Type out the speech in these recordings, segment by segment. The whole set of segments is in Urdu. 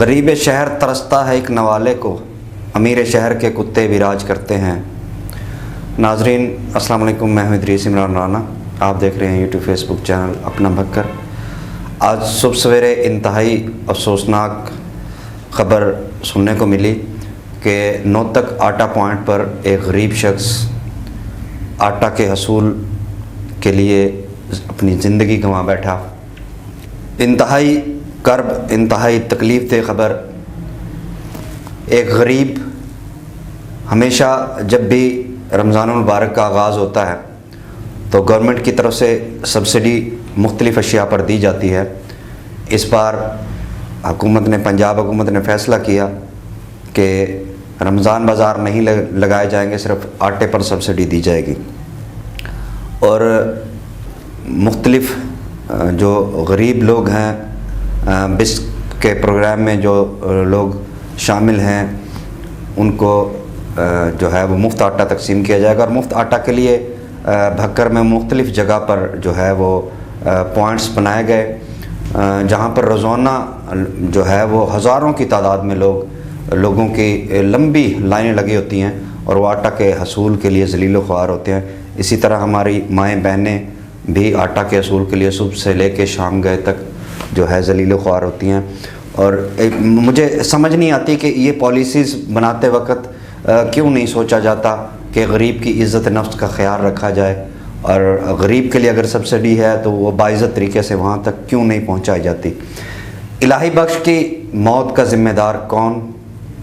غریب شہر ترستا ہے ایک نوالے کو، امیر شہر کے کتے بھی راج کرتے ہیں۔ ناظرین السلام علیکم، میں ہوں ادریس عمران رانا، آپ دیکھ رہے ہیں یوٹیوب فیس بک چینل اپنا بھکر۔ آج صبح سویرے انتہائی افسوسناک خبر سننے کو ملی کہ نوتک آٹا پوائنٹ پر ایک غریب شخص آٹا کے حصول کے لیے اپنی زندگی گنوا بیٹھا۔ انتہائی کرب، انتہائی تکلیف دہ خبر۔ ایک غریب ہمیشہ جب بھی رمضان المبارک کا آغاز ہوتا ہے تو گورنمنٹ کی طرف سے سبسڈی مختلف اشیاء پر دی جاتی ہے۔ اس بار پنجاب حکومت نے فیصلہ کیا کہ رمضان بازار نہیں لگائے جائیں گے، صرف آٹے پر سبسڈی دی جائے گی، اور مختلف جو غریب لوگ ہیں بس کے پروگرام میں جو لوگ شامل ہیں ان کو جو ہے وہ مفت آٹا تقسیم کیا جائے گا۔ اور مفت آٹا کے لیے بھکر میں مختلف جگہ پر جو ہے وہ پوائنٹس بنائے گئے، جہاں پر روزانہ جو ہے وہ ہزاروں کی تعداد میں لوگوں کی لمبی لائنیں لگی ہوتی ہیں اور وہ آٹا کے حصول کے لیے ذلیل و خوار ہوتے ہیں۔ اسی طرح ہماری مائیں بہنیں بھی آٹا کے حصول کے لیے صبح سے لے کے شام گئے تک جو ہے ذلیل و خوار ہوتی ہیں۔ اور مجھے سمجھ نہیں آتی کہ یہ پالیسیز بناتے وقت کیوں نہیں سوچا جاتا کہ غریب کی عزت نفس کا خیال رکھا جائے، اور غریب کے لیے اگر سبسڈی ہے تو وہ باعزت طریقے سے وہاں تک کیوں نہیں پہنچائی جاتی۔ الہی بخش کی موت کا ذمہ دار کون؟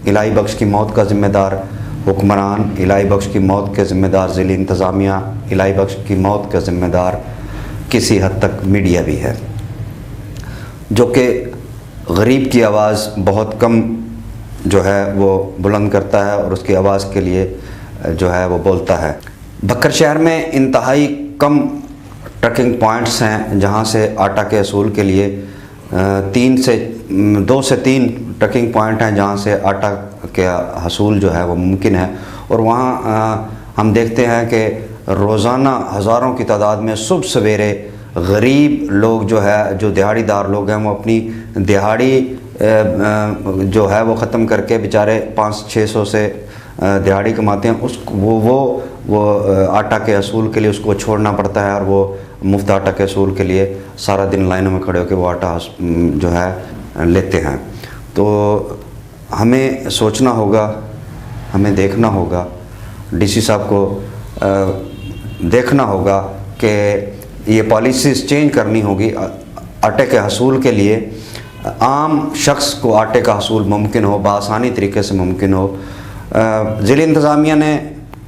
الہی بخش کی موت کا ذمہ دار حکمران، الہی بخش کی موت کے ذمہ دار ضلعی انتظامیہ، الہی بخش کی موت کا ذمہ دار کسی حد تک میڈیا بھی ہے، جو کہ غریب کی آواز بہت کم جو ہے وہ بلند کرتا ہے اور اس کی آواز کے لیے جو ہے وہ بولتا ہے۔ بھکر شہر میں انتہائی کم ٹرکنگ پوائنٹس ہیں جہاں سے آٹا کے حصول کے لیے 2 سے 3 ٹرکنگ پوائنٹ ہیں جہاں سے آٹا کے حصول جو ہے وہ ممکن ہے، اور وہاں ہم دیکھتے ہیں کہ روزانہ ہزاروں کی تعداد میں صبح سویرے غریب لوگ جو دیہڑی دار لوگ ہیں وہ اپنی دیہاڑی جو ہے وہ ختم کر کے بیچارے 500-600 سے دیہاڑی کماتے ہیں، وہ آٹا کے حصول کے لیے اس کو چھوڑنا پڑتا ہے، اور وہ مفت آٹا کے حصول کے لیے سارا دن لائنوں میں کھڑے ہو کے وہ آٹا جو ہے لیتے ہیں۔ تو ہمیں سوچنا ہوگا، ہمیں دیکھنا ہوگا، ڈی سی صاحب کو دیکھنا ہوگا کہ یہ پالیسیز چینج کرنی ہوگی۔ آٹے کے حصول کے لیے عام شخص کو آٹے کا حصول ممکن ہو، بآسانی طریقے سے ممکن ہو۔ ضلع انتظامیہ نے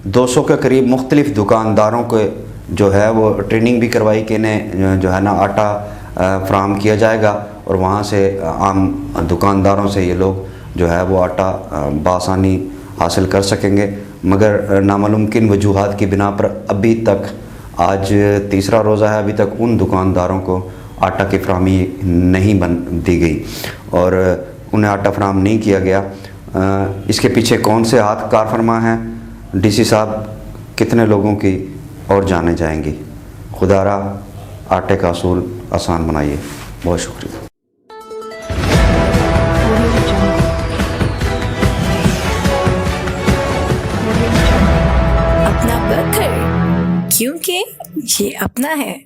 200 کے قریب مختلف دکانداروں کو جو ہے وہ ٹریننگ بھی کروائی کہ انہیں جو ہے نا آٹا فراہم کیا جائے گا، اور وہاں سے عام دکانداروں سے یہ لوگ جو ہے وہ آٹا بآسانی حاصل کر سکیں گے، مگر ناممکن وجوہات کی بنا پر ابھی تک، آج تیسرا روزہ ہے، ابھی تک ان دکانداروں کو آٹا کی فراہمی نہیں دی گئی اور انہیں آٹا فراہم نہیں کیا گیا۔ اس کے پیچھے کون سے ہاتھ کار فرما ہیں؟ ڈی سی صاحب کتنے لوگوں کی اور جانیں جائیں گی؟ خدا را آٹے کا حصول آسان بنائیے۔ بہت شکریہ۔ اپنا بھکر، کیونکہ یہ اپنا ہے۔